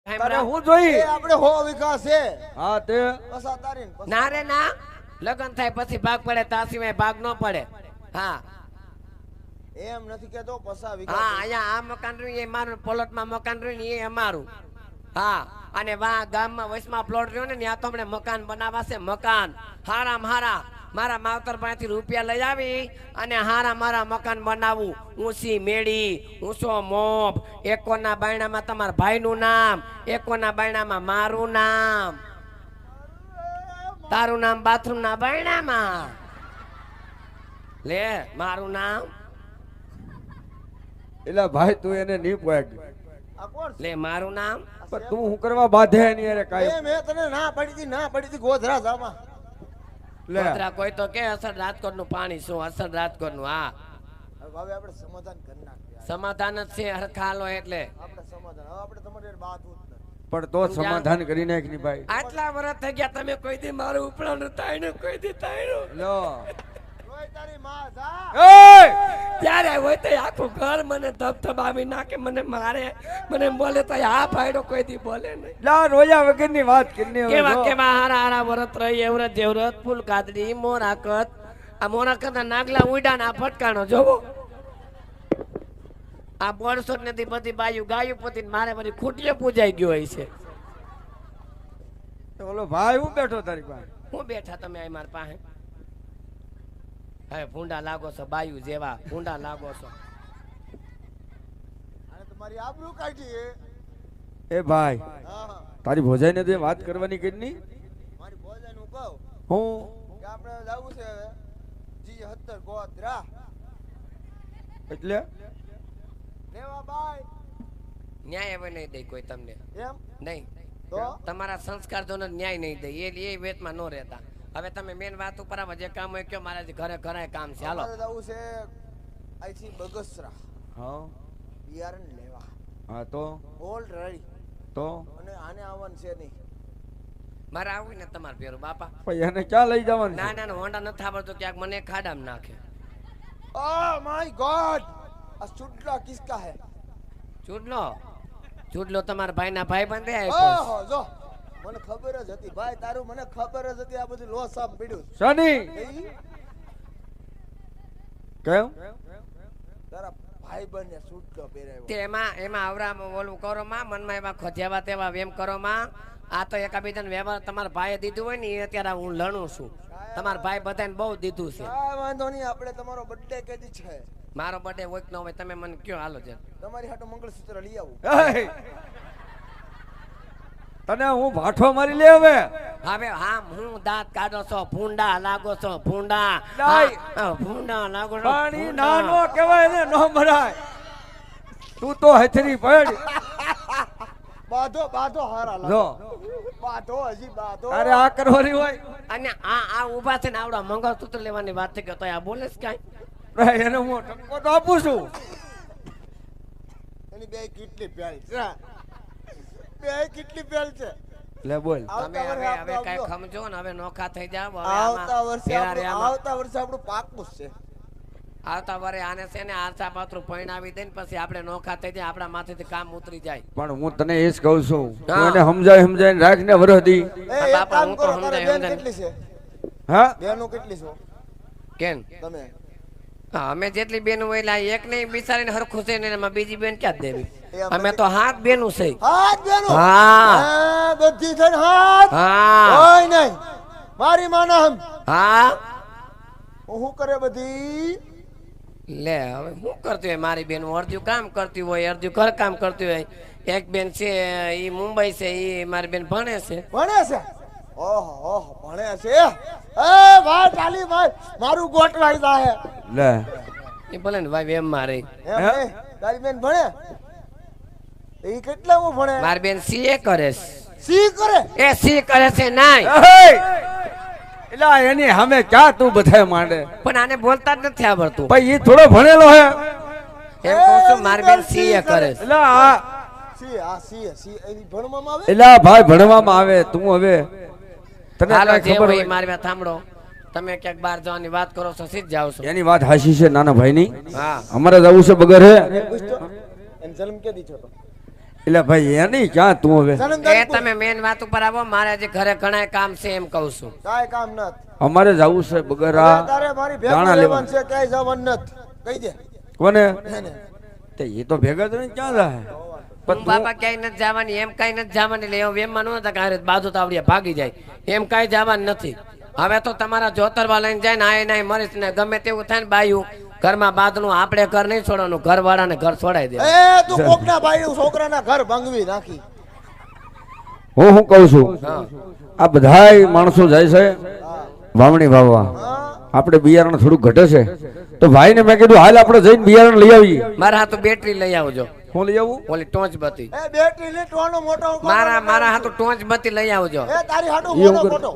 તારે હું જોઈ આપણે હો વિકાસ છે હા તે પસા તારીન ના રે ના લગન થાય પછી ભાગ પડે તા સિવાય ભાગ ન પડે હા એમ નથી કેતો પસા હા વિકાસ અહીંયા આ મકાન રહ્યું એ મારું પ્લોટમાં મકાન રહ્યું ને એ અમારું હા અને વા ગામમાં વચમાં પ્લોટ રહ્યો ને ત્યાં તો હમણે મકાન બનાવવા છે મકાન હારામ હારા મારા માવતર પાસેથી રૂપિયા લઈ આવી અને હારા મારા મકાન બનાવું ઊંચી મેળી ઊંચો મોપ એકોના બાયણામાં તમારા ભાઈનું નામ એકોના બાયણામાં મારું નામ તારું નામ બાથરૂમ ના બાયણામાં લે મારું નામ એલા ભાઈ તું એને નહીં પોગ આ કોણ છે? લે મારું નામ પણ તું હું કરવા બાધે ની અરે કાઈ એ મેં તને ના પડી હતી ગોધરા જામાં લે ગોધરા કોઈ તો કે અસર રાજકોટ નું પાણી શું અસર રાજકોટ નું હા હવે આપણે સમાધાન કરી નાખીએ સમાધાન જ છે હરખાલો એટલે આપણે સમાધાન હવે આપણે તમારી વાત હોત ને પણ તો સમાધાન કરી નાખ ની ભાઈ આટલા વર્ષ થઈ ગયા તમે કોઈ દી મારું ઉપડાનું તાયણું કોઈ દી તાયણું લો રોય તારી માં જા એ ત્યારે હોય તો આખું ઘર મને ધબધબાવી નાખે મને મારે મને બોલે તો આ ભાઈડો કોઈ દી બોલે નહીં લા રોયા વગર ની વાત કરીને કેવા કેવા હારા હારા વરત રહી એવરત જેવરત ફૂલ કાદડી મોરાકત આ મોરાકત ના નાગલા ઉડા ના ફટકાણો જોવો આ બોરસોટ નથી બધી બાયું ગાયું પોતી મારે બધી ખૂટીએ પૂજાઈ ગયો હોય છે ઓલો ભાઈ હું બેઠો તારી પાસે હું બેઠા તમે આ માર પાસે હવે ભૂંડા લાગો છો બાયું જેવા ભૂંડા લાગો છો અને તમારી આબરૂ કાઢી એ ભાઈ હા હા તારી ભોજાઈ ને તે વાત કરવાની કેટલી મારી ભોજાઈ નું કહું હું કે આપણે જવું છે હવે જી 70 ગોધરા એટલે લેવા બાય ન્યાય હવે નહીં દે કોઈ તમને એમ નહીં તો તમારા સંસ્કાર જોને ન્યાય નહીં દે એ વેતમાં ન રહેતા હવે તમે મેન વાત ઉપર આવો જે કામ હોય કયો મારા ઘરે ઘરે કામ છે હાલો અમારે જવું છે અહીંથી બગસરા હા બિયારણ લેવા હા તો ઓલરેડી તો અને આને આવવાનું છે નહીં મારે આવું ને તમારે ભેરું બાપા ભાઈ એને ક્યાં લઈ જવાનું ના ના હોન્ડા નથી આવડતું ક્યાંક મને ખાડામાં નાખે ઓહ માય ગોડ આ ચૂટલા કિસકા હે ચૂડલો તમારા ભાઈના ભાઈ બંધે ઓહો જો મને ખબર જ હતી ભાઈ તારું મને ખબર જ હતી આ બધું લોસ આમ પડ્યું શની કેમ તારા ભાઈ બને ચૂટલો પહેરાવ્યો તે એમાં આવરા ઓલું કરો માં મનમાં એમાં ખોજ્યાવા તેવા વેમ કરો માં આ તો એકાબીજાને વ્યવહાર તમારા ભાઈએ દીધું હોય ને એ અત્યારે હું લણું છું તમારા ભાઈ બધાને બહુ દીધું છે કાંઈ વાંધો નહીં આપણે તમારો બર્થડે કેદી છે મારો બર્થડે હોય કે ન હોય તમે મને કયો હાલો છે તમારી હાટુ મંગળસૂત્ર લઈ આવું એય! તને હું ભાઠો મારી લે હવે હવે હા હું દાંત કાઢો છો ભૂંડા લાગો છો ભૂંડા ડાય. હા, ભૂંડા લાગો છો પાણી ભૂંડા. નાનો કહેવાય ને નો મરાય તું તો હથરી પડ બાધો હારા જો લાગે બાધો હજી બાધો તારે આ કરવાની હોય અને આ ઊભા થઈને આવડા મંગળસૂત્ર લેવાની વાત થઈ ગયો તો આ બોલે છે કાંઈ ભાઈ, એને હું ટપકો તો આપું છું એની બે કેટલી પ્યારી છે બે કેટલી પ્યારી છે લે બોલ તમે હવે હવે કાંઈ ખમજો ને હવે નોખા થઈ જાવ હવે આવતા આમાં વર્ષે ફેરા રે આમાં. આવતા વર્ષે આપણું પાકું જ છે આવતા વરે આને છે ને આરસા પાત્રું પૈણાવી દે ને પછી આપણે નોખા થઈ જાય આપણા માથેથી કામ ઉતરી જાય પણ હું તને એ જ કહું છું તું હા. એને સમજાવીને રાખને વરદી એ એક બાપા, કામ હું કરો તો તારે સમજાય બેન સમજાય. કેટલી છે હા બેનો કેટલી છો કેમ તમે હા, અમે જેટલી બેન હોય એટલે આ એક નહીં બિચારીને હરખું છે ને એમાં બીજી બેન ક્યાં જ દેવી એ અમે અમે તો હાથ બેનું છે હાથ બેનો હા હા બધી થઈને હાથ હા હોય નહીં મારી માના હમ હા હું શું કરે બધી લે હવે શું કરતી હોય મારી બેન અડધું કામ કરતી હોય અડધું ઘર કામ કરતી હોય એક બેન છે ઈ મુંબઈ છે ઈ મારી બેન ભણે છે ભણે છે ઓહો ઓહો ભણે છે એ ભાઈ ચાલી ભાઈ મારું ગોટવાઈ જાય લે એ ભલે ને ભાઈ એમ મારે એમ નહીં તારી બેન ભણે એ કેટલા હું ભણે મારી બેન સીએ કરે છે સી કરે એ સી કરે છે નાય એલા એની સામે ક્યાં તું બધાય માંડે પણ આને બોલતા જ નથી આવડતું ભાઈ એ થોડો ભણેલો હે એમ કહું છું મારી બેન સીએ કરે છે એલા આ સી આ સી સી એ ભણવામાં આવે એલા ભાઈ ભણવામાં આવે તું હવે તને હાલો કાંઈ જે ખબર હોય હોય મારી વાત સાંભળો તમે ક્યાંક બહાર જવાની વાત કરો છો સીધ જાવ છો એની વાત હાચી છે નાના ભાઈની હા અમારે જવું છે બગર હે પૂછતો એને જન્મ કે દીધો તો એટલે ભાઈ એની ક્યાં તું હવે એ જનમદન તમે મેન વાત ઉપર આવો, મારે જે ઘરે ઘણા કામ છે એમ કહું છું. કાંઈ કામ નથી. અમારે જવું છે બગરા તારે મારી ભેગું દાણા રહેવાનું લેવા છે, ક્યાંય જવાનું નથી. કહી દે કોને એને. તે એ તો ભેગા થઈને ક્યાં જાય હું પણ તું- બાપા ક્યાંય નથી જવાની, એમ કઈ નથી જવાની. એટલે એવું એમમાં ન હતા કે હારે બાજુ તાવડિયા ભાગી જાય, એમ કઈ જવાનું નથી. હવે તો તમારા જોતરવા લઈને જાય ને આ નાય મરીશ ને ગમે તેવું થાય ને બાયું ઘરમાં બાદનું આપણે ઘર નહીં છોડવાનું, ઘર વાળાને ઘર છોડાઈ દે. એ તું કોકના ભાઈ છોકરાના ઘર ભંગવી નાખી. હું કહું છું હા. આ બધાય માણસો જાય છે વાવણી વાવવા, હા આપણે બિયારણ થોડું ઘટે છે તો ભાઈને મેં કીધું હાલ આપણે જઈને બિયારણ લઈ આવીએ. મારા હાથું બેટરી લઈ આવજો, હું લઈ આવું ઓલી ટોચ બત્તી. એ બેટરી લીટવાનો મોટો મારા હાથું ટોચ બત્તી લઈ આવજો, એ તારી હાટુ એવું મોટો કર. મોટો.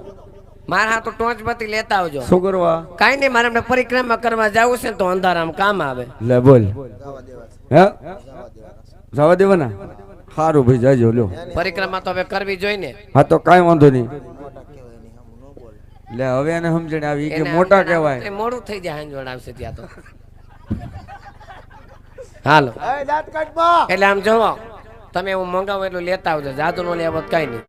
મારા હાથું ટોચ બત્તી લેતા આવજો. શું કરવા કાઈ નહીં, મારે હમણાં પરિક્રમા કરવા જવું છે ને તો અંધારામાં કામ આવે. લે બોલ જવા દેવા હે જવા દેવાના સારું ભાઈ જાજો લ્યો. પરિક્રમા તો હવે કરવી જોઈએ ને. હા તો કાંઈ વાંધો નહીં. મોટા કહેવાય નહીં, હમ ન બોલ. લે હવે એને સમજણ આવી કે એને મોટા સમજણ આવે કહેવાય. એટલે મોડું થઈ જાય, હાંજોડ આવશે ત્યાં તો. હાલો, એ દાંત કાઢ બા. એટલે આમ જોવો તમે હું મંગાવું એટલું લેતા આવજો, જાદુ નો લેવો કઈ નહીં.